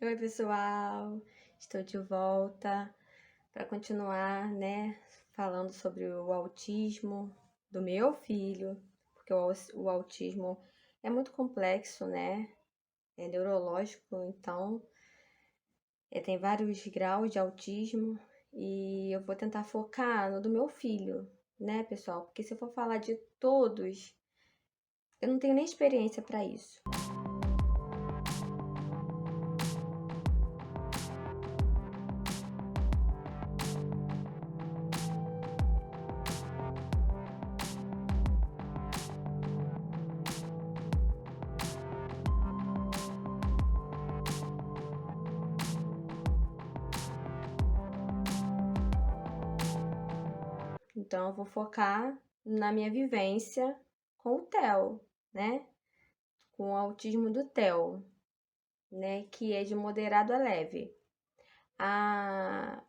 Oi, pessoal! Estou de volta para continuar, né, falando sobre o autismo do meu filho, porque o autismo é muito complexo, né? É neurológico, então tem vários graus de autismo e eu vou tentar focar no do meu filho, né, pessoal? Porque se eu for falar de todos, eu não tenho nem experiência para isso. Então, eu vou focar na minha vivência com o Theo, né? Com o autismo do Theo, né? Que é de moderado a leve.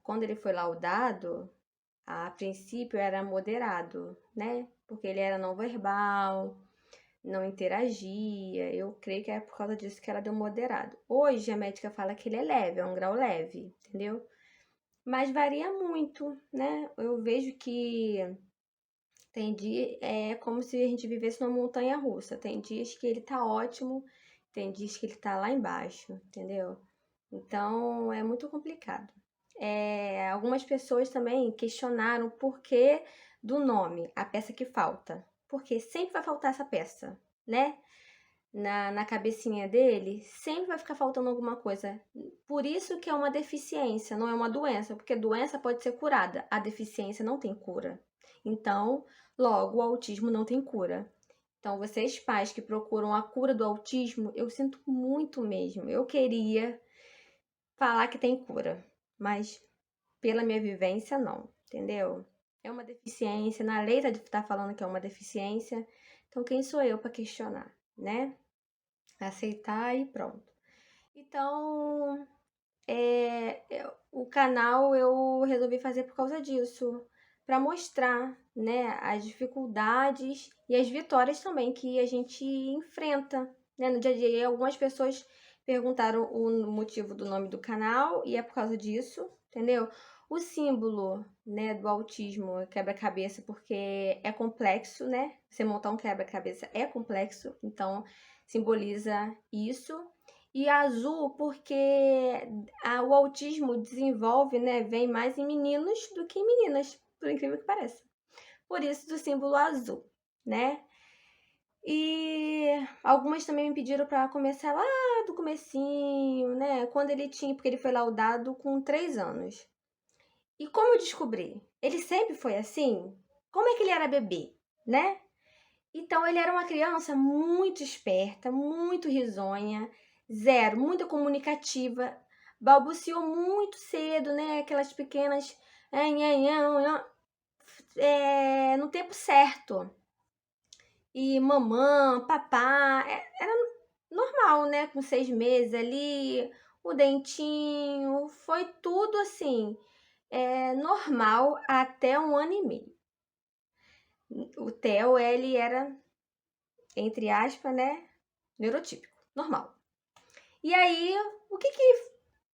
Quando ele foi laudado, a princípio era moderado, né? Porque ele era não verbal, não interagia. Eu creio que é por causa disso que ela deu moderado. Hoje a médica fala que ele é leve, é um grau leve, entendeu? Mas varia muito, né? Eu vejo que tem dia, é como se a gente vivesse numa montanha russa. Tem dias que ele tá ótimo, tem dias que ele tá lá embaixo, entendeu? Então é muito complicado. Algumas pessoas também questionaram o porquê do nome, a peça que falta. Porque sempre vai faltar essa peça, né? Na cabecinha dele, sempre vai ficar faltando alguma coisa. Por isso que é uma deficiência, não é uma doença, porque doença pode ser curada, a deficiência não tem cura. Então, logo, o autismo não tem cura. Então, vocês pais que procuram a cura do autismo, eu sinto muito mesmo. Eu queria falar que tem cura, mas pela minha vivência, não, entendeu? É uma deficiência, na lei tá falando que é uma deficiência, então quem sou eu para questionar, né? Aceitar e pronto. Então, o canal eu resolvi fazer por causa disso, para mostrar, né, as dificuldades e as vitórias também que a gente enfrenta, né, no dia a dia. E algumas pessoas perguntaram o motivo do nome do canal e é por causa disso, entendeu? O símbolo, né, do autismo, quebra-cabeça, porque é complexo, né? Você montar um quebra-cabeça é complexo, então simboliza isso. E azul porque o autismo desenvolve, né, vem mais em meninos do que em meninas, por incrível que pareça. Por isso do símbolo azul, né? E algumas também me pediram para começar lá do comecinho, né? Quando ele tinha, porque ele foi laudado com 3 anos. E como eu descobri? Ele sempre foi assim? Como é que ele era bebê, né? Então ele era uma criança muito esperta, muito risonha, zero, muito comunicativa, balbuciou muito cedo, né? Aquelas pequenas no tempo certo. E mamã, papá, era normal, né? Com 6 meses ali, o dentinho, foi tudo assim, normal até 1 ano e meio. O Theo, ele era, entre aspas, né? Neurotípico, normal. E aí,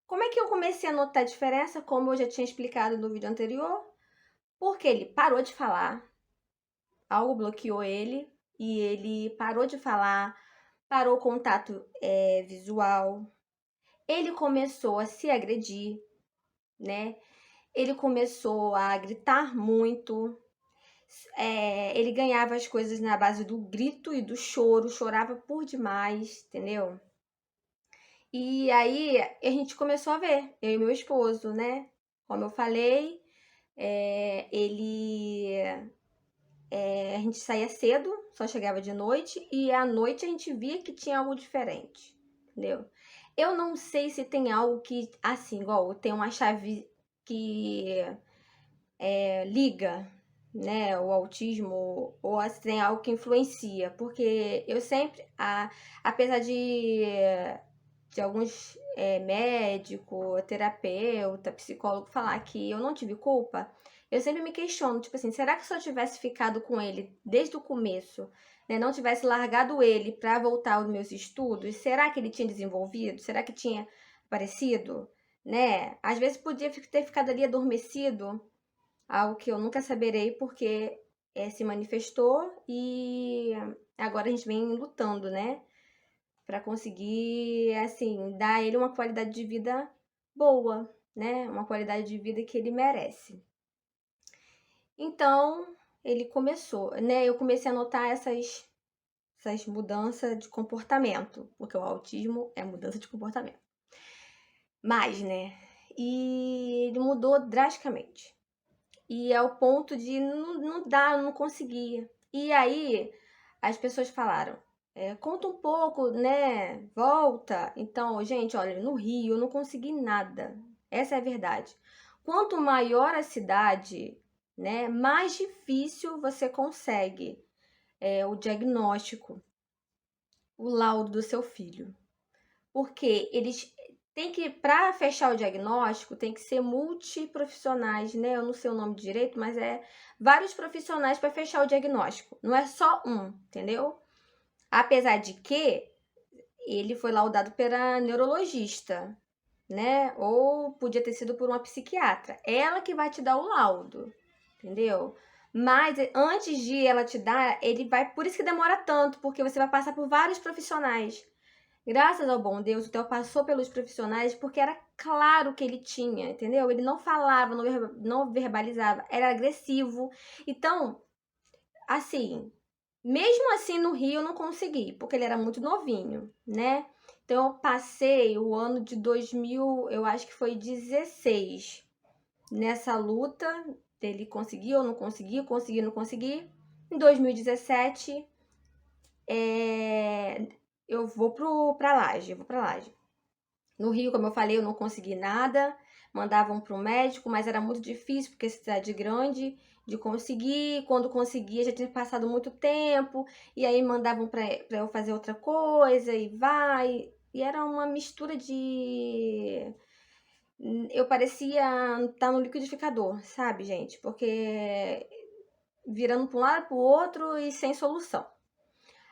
como é que eu comecei a notar a diferença? Como eu já tinha explicado no vídeo anterior, porque ele parou de falar, algo bloqueou ele e ele parou de falar, parou o contato visual, ele começou a se agredir, né? Ele começou a gritar muito, ele ganhava as coisas na base do grito e do choro, chorava por demais, entendeu? E aí a gente começou a ver, eu e meu esposo, né? Como eu falei, a gente saía cedo, só chegava de noite, e à noite a gente via que tinha algo diferente, entendeu? Eu não sei se tem algo que, assim, igual tem uma chave que liga, né, o autismo, ou se tem algo que influencia, porque eu sempre, apesar de alguns médico, terapeuta, psicólogo falar que eu não tive culpa, eu sempre me questiono, tipo assim, será que se eu tivesse ficado com ele desde o começo, né, não tivesse largado ele para voltar aos meus estudos, será que ele tinha desenvolvido? Será que tinha parecido, né? Às vezes podia ter ficado ali adormecido, algo que eu nunca saberei porque se manifestou e agora a gente vem lutando, né? Para conseguir, assim, dar a ele uma qualidade de vida boa, né? Uma qualidade de vida que ele merece. Então, ele começou, né? Eu comecei a notar essas mudanças de comportamento, porque o autismo é mudança de comportamento. Mas, né? E ele mudou drasticamente. E ao ponto de não dar, não conseguia. E aí as pessoas falaram, conta um pouco, né? Volta. Então, gente, olha, no Rio eu não consegui nada. Essa é a verdade. Quanto maior a cidade, né, mais difícil você consegue o diagnóstico, o laudo do seu filho. Porque eles têm que, para fechar o diagnóstico, tem que ser multiprofissionais, né? Eu não sei o nome direito, mas é vários profissionais para fechar o diagnóstico. Não é só um, entendeu? Apesar de que ele foi laudado pela neurologista, né? Ou podia ter sido por uma psiquiatra. Ela que vai te dar o laudo, entendeu? Mas antes de ela te dar, ele vai. Por isso que demora tanto, porque você vai passar por vários profissionais. Graças ao bom Deus, o Theo passou pelos profissionais porque era claro que ele tinha, entendeu? Ele não falava, não verbalizava, era agressivo. Então, assim, mesmo assim no Rio eu não consegui, porque ele era muito novinho, né? Então eu passei o ano de 2000, eu acho que foi 16, nessa luta dele conseguir ou não conseguir, conseguir ou não conseguir. Em 2017, eu vou pra Laje, No Rio, como eu falei, eu não consegui nada, mandavam para o médico, mas era muito difícil, porque cidade grande, de conseguir. Quando conseguia, já tinha passado muito tempo, e aí mandavam para eu fazer outra coisa, e vai. E era uma mistura de. Eu parecia estar no liquidificador, sabe, gente? Porque virando para um lado para o outro e sem solução.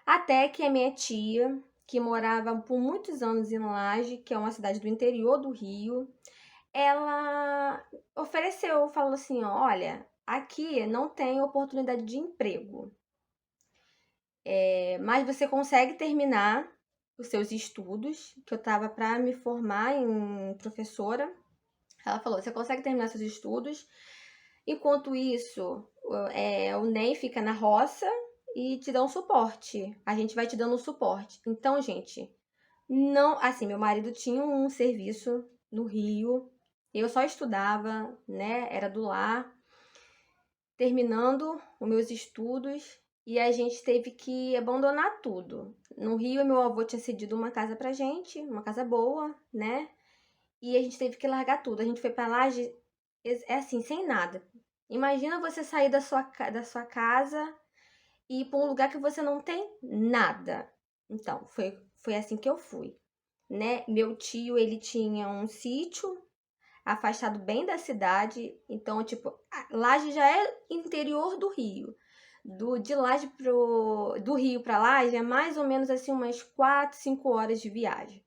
Até que a minha tia, que morava por muitos anos em Laje, que é uma cidade do interior do Rio, ela ofereceu, falou assim, ó, olha, aqui não tem oportunidade de emprego, mas você consegue terminar os seus estudos, que eu estava para me formar em professora. Ela falou, você consegue terminar seus estudos, enquanto isso, o NEM fica na roça e te dá um suporte. A gente vai te dando um suporte. Então, gente, não, assim, meu marido tinha um serviço no Rio, eu só estudava, né? Era do lar, terminando os meus estudos, e a gente teve que abandonar tudo. No Rio, meu avô tinha cedido uma casa pra gente, uma casa boa, né? E a gente teve que largar tudo. A gente foi pra lá, assim, sem nada. Imagina você sair da sua casa e ir pra um lugar que você não tem nada. Então, foi assim que eu fui, né? Meu tio, ele tinha um sítio afastado bem da cidade, então, tipo, Laje já é interior do Rio. De Laje do Rio para Laje é mais ou menos assim umas 4, 5 horas de viagem.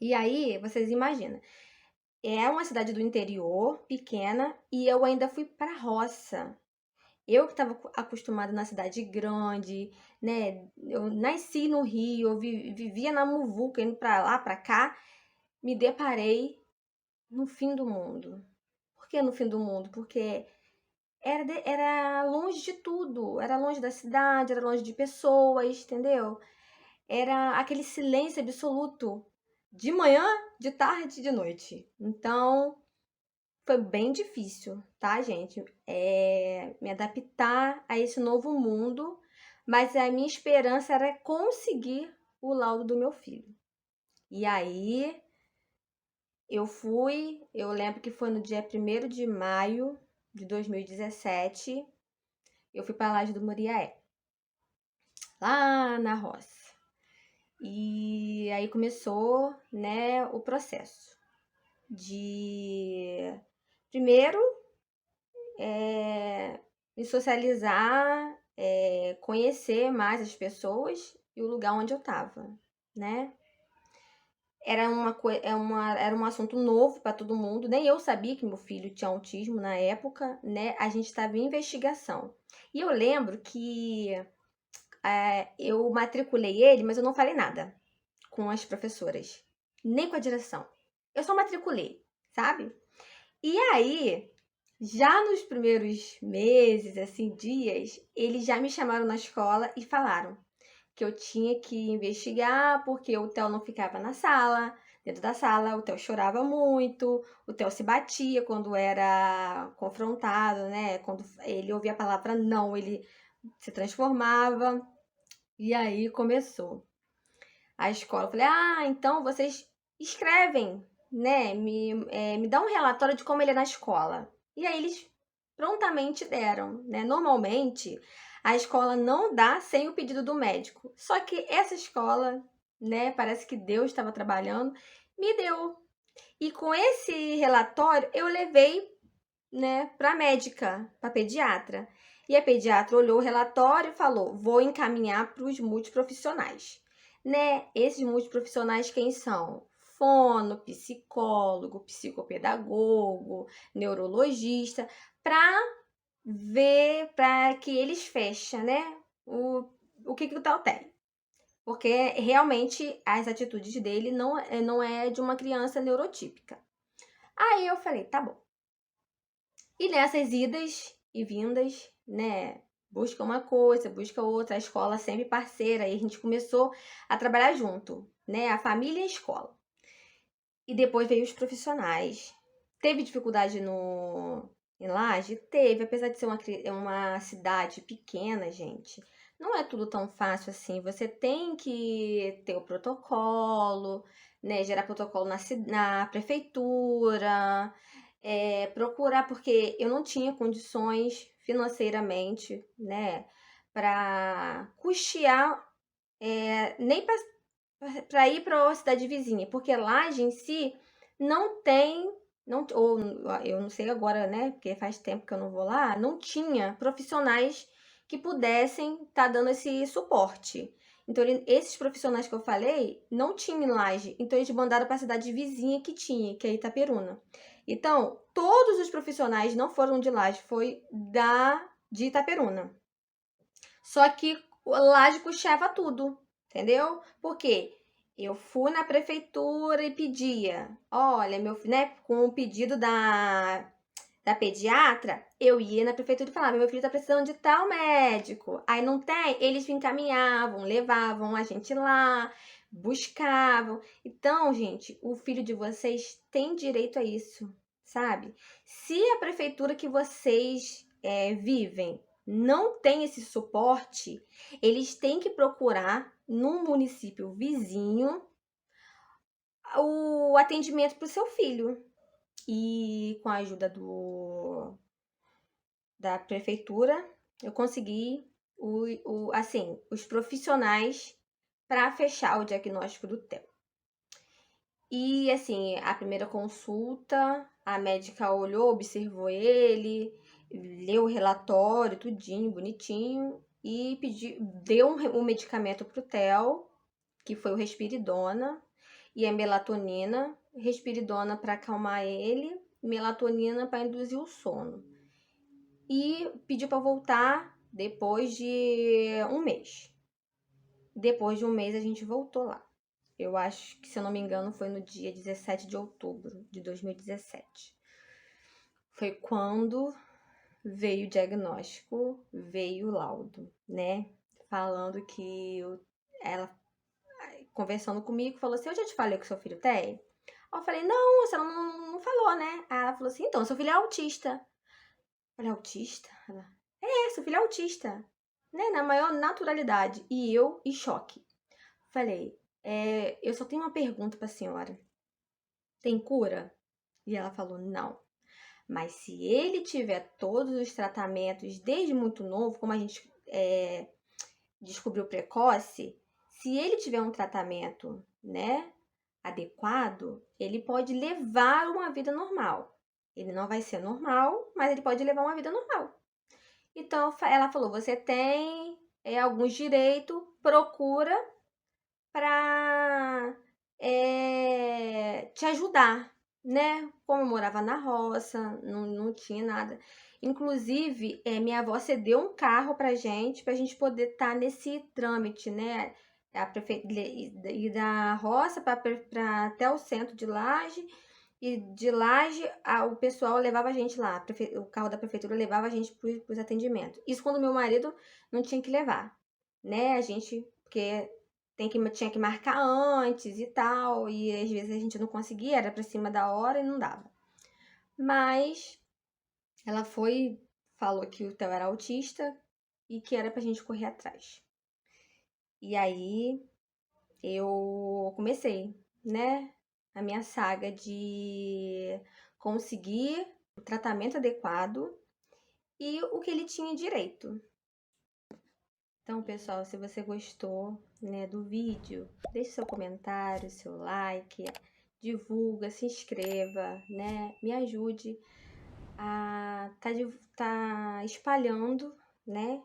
E aí, vocês imaginam, é uma cidade do interior, pequena, e eu ainda fui para roça. Eu que estava acostumada na cidade grande, né? Eu nasci no Rio, eu vivia na muvuca, indo para lá, para cá, me deparei no fim do mundo. Por que no fim do mundo? Porque era longe de tudo, era longe da cidade, era longe de pessoas, entendeu? Era aquele silêncio absoluto, de manhã, de tarde, de noite. Então, foi bem difícil, tá, gente? Me adaptar a esse novo mundo, mas a minha esperança era conseguir o laudo do meu filho. E aí, eu lembro que foi no dia 1º de maio de 2017, eu fui para Laje do Muriaé, lá na roça. E aí começou, né, o processo de, primeiro, me socializar, conhecer mais as pessoas e o lugar onde eu estava, né? era um assunto novo para todo mundo. Nem eu sabia que meu filho tinha autismo na época, né? A gente estava em investigação. E eu lembro que eu matriculei ele, mas eu não falei nada com as professoras, nem com a direção. Eu só matriculei, sabe? E aí, já nos primeiros meses, assim, dias, eles já me chamaram na escola e falaram que eu tinha que investigar porque o Theo não ficava na sala, dentro da sala, o Theo chorava muito, o Theo se batia quando era confrontado, né? Quando ele ouvia a palavra não, ele se transformava. E aí começou a escola. Eu falei, então vocês escrevem, né? Me dá um relatório de como ele é na escola. E aí eles prontamente deram, né? Normalmente a escola não dá sem o pedido do médico. Só que essa escola, né? Parece que Deus estava trabalhando, me deu. E com esse relatório eu levei, né, para a médica, para a pediatra. E a pediatra olhou o relatório e falou: vou encaminhar para os multiprofissionais. Né? Esses multiprofissionais quem são? Fono, psicólogo, psicopedagogo, neurologista, para ver, para que eles fechem, né? O que o tal tem. Porque realmente as atitudes dele não é de uma criança neurotípica. Aí eu falei, tá bom. E nessas idas e vindas, né? Busca uma coisa, busca outra, a escola sempre parceira, e a gente começou a trabalhar junto, né? A família e a escola. E depois veio os profissionais. Teve dificuldade em Laje? Teve, apesar de ser uma cidade pequena, gente. Não é tudo tão fácil assim. Você tem que ter o protocolo, né? Gerar protocolo na prefeitura, procurar, porque eu não tinha condições financeiramente, né? Para custear, nem para ir para a cidade vizinha, porque Laje em si não tem, não, ou eu não sei agora, né? Porque faz tempo que eu não vou lá, não tinha profissionais que pudessem estar dando esse suporte. Então, esses profissionais que eu falei não tinham em Laje, então eles mandaram para a cidade vizinha que tinha, que é Itaperuna. Então, todos os profissionais não foram de Laje, foi de Itaperuna. Só que Laje custeava tudo, entendeu? Porque eu fui na prefeitura e pedia, olha, meu filho, né, com o pedido da pediatra, eu ia na prefeitura e falava, meu filho tá precisando de tal médico. Aí não tem, eles me encaminhavam, levavam a gente lá, buscavam. Então, gente, o filho de vocês tem direito a isso, sabe? Se a prefeitura que vocês vivem não tem esse suporte, eles têm que procurar num município vizinho o atendimento para o seu filho. E com a ajuda da prefeitura, eu consegui assim, os profissionais para fechar o diagnóstico do Theo. E assim, a primeira consulta, a médica olhou, observou ele, leu o relatório, tudinho, bonitinho, e deu um medicamento pro Theo, que foi o Respiridona, e a melatonina, Respiridona para acalmar ele, melatonina para induzir o sono. E pediu para voltar depois de um mês. Depois de um mês a gente voltou lá. Eu acho que, se eu não me engano, foi no dia 17 de outubro de 2017. Foi quando veio o diagnóstico, veio o laudo, né? Falando que ela, conversando comigo, falou assim: eu já te falei que seu filho tem? Eu falei: não, você não falou, né? Aí ela falou assim: então, seu filho é autista. Eu falei: autista? Ela: seu filho é autista, né? Na maior naturalidade. E eu, em choque. Falei: eu só tenho uma pergunta pra senhora. Tem cura? E ela falou: não. Mas se ele tiver todos os tratamentos desde muito novo, como a gente descobriu precoce, se ele tiver um tratamento, né, adequado, ele pode levar uma vida normal. Ele não vai ser normal, mas ele pode levar uma vida normal. Então ela falou: você tem alguns direitos, procura para te ajudar, né? Como eu morava na roça, não tinha nada. Inclusive, minha avó cedeu um carro pra gente poder estar nesse trâmite, né? A ir da roça para até o centro de Laje, e de Laje o pessoal levava a gente lá, o carro da prefeitura levava a gente para os atendimentos. Isso quando meu marido não tinha que levar, né? A gente, porque tinha que marcar antes e tal, e às vezes a gente não conseguia, era para cima da hora e não dava. Mas ela falou que o Theo era autista e que era pra gente correr atrás. E aí eu comecei, né, a minha saga de conseguir o tratamento adequado e o que ele tinha direito. Então, pessoal, se você gostou, né, do vídeo, deixe seu comentário, seu like, divulga, se inscreva, né, me ajude a tá espalhando, né,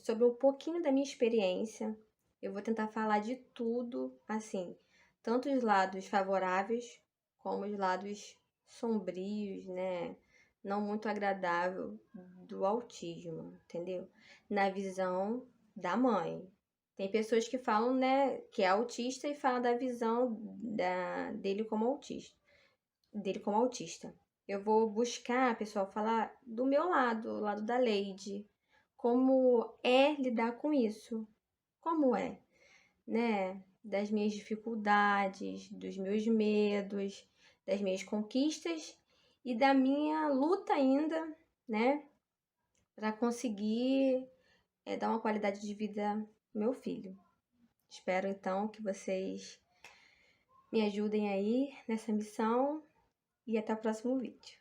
sobre um pouquinho da minha experiência. Eu vou tentar falar de tudo, assim, tanto os lados favoráveis como os lados sombrios, né? Não muito agradável do autismo, entendeu? Na visão da mãe. Tem pessoas que falam, né, que é autista e falam da visão dele como autista. Eu vou buscar, pessoal, falar do meu lado, o lado da Lady, como é lidar com isso, como é, né? Das minhas dificuldades, dos meus medos, das minhas conquistas e da minha luta ainda, né? Para conseguir dar uma qualidade de vida ao meu filho. Espero então que vocês me ajudem aí nessa missão e até o próximo vídeo.